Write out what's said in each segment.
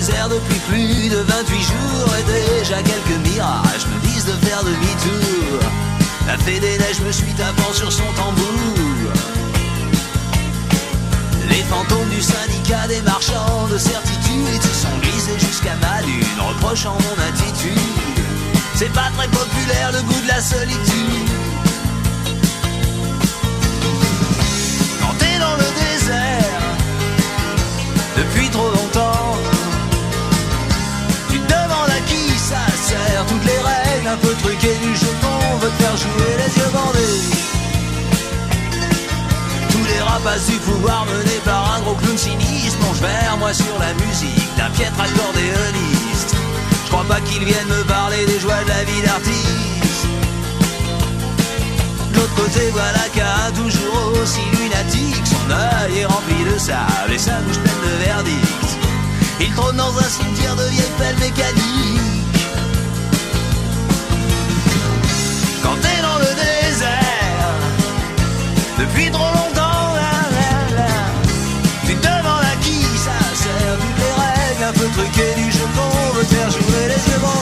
désert depuis plus de 28 jours et déjà quelques mirages me disent de faire demi-tour. La fée des neiges me suit tapant sur son tambour. Les fantômes du syndicat des marchands de certitude se sont glissés jusqu'à ma lune, reprochant mon attitude. C'est pas très populaire le goût de la solitude. Quand t'es dans le désert depuis trop longtemps, tu te demandes à qui ça sert. Toutes les règles un peu truquées du jeu qu'on veut te faire jouer les yeux bandés. Tous les rapaces du pouvoir menés par un gros clown sinistre plongent vers moi sur la musique d'un piètre accordéoniste. Je crois pas qu'ils viennent me parler des joies de la vie d'artiste. De l'autre côté voilà qu'un toujours aussi lunatique, son œil est rempli de sable et sa bouche pleine de verdict. Il trône dans un cimetière de vieilles pelles mécaniques. Quand t'es dans le désert depuis trop longtemps, tu te demandes à qui ça sert. Toutes les règles un peu truquées du jeu qu'on veut te faire jouer les yeux bandés.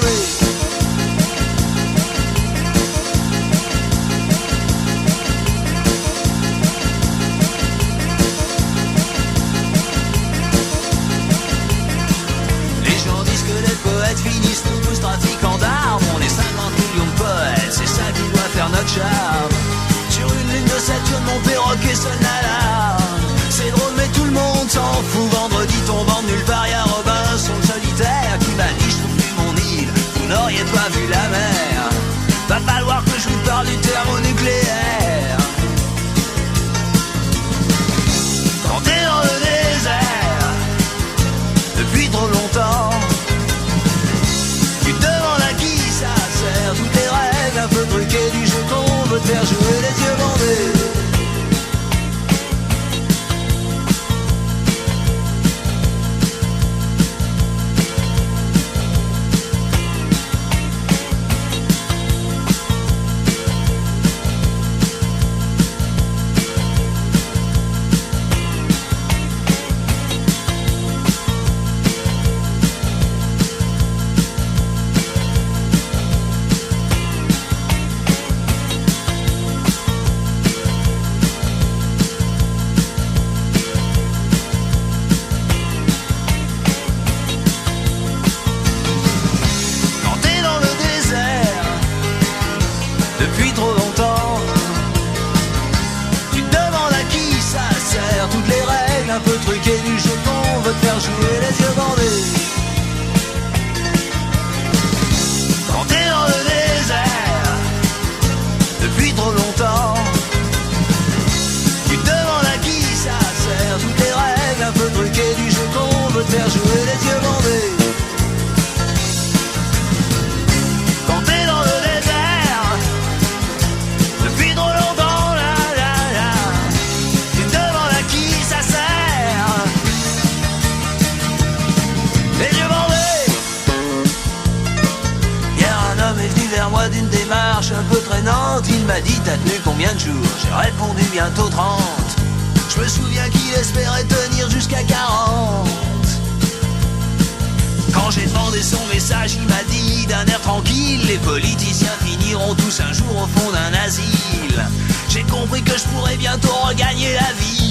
Finissent tous trafiquants d'armes. On est 50 millions de poètes, c'est ça qui doit faire notre charme. Sur une lune de Saturne, mon perroquet sonne l'alarme. C'est drôle mais tout le monde s'en fout. Vendredi tombant de nulle part, y'a Robinson le solitaire qui m'a dit je trouve plus mon île, vous n'auriez pas vu la mer. Va falloir que je vous parle du thermonucléaire. Quand t'es dans le désert depuis trop longtemps, toutes les règles un peu truquées du jeu qu'on veut te faire jouer les yeux bandés. Un peu truqué du jeu qu'on veut te faire jouer les yeux bandés. Quand t'es dans le désert depuis trop longtemps, tu te demandes à qui ça sert. Toutes les règles un peu truquées du jeu qu'on veut te faire jouer les yeux bandés. Quand t'es dans le désert depuis trop longtemps, moi d'une démarche un peu traînante, il m'a dit t'as tenu combien de jours? J'ai répondu bientôt 30. Je me souviens qu'il espérait tenir jusqu'à 40. Quand j'ai demandé son message, il m'a dit d'un air tranquille les politiciens finiront tous un jour au fond d'un asile. J'ai compris que je pourrais bientôt regagner la vie.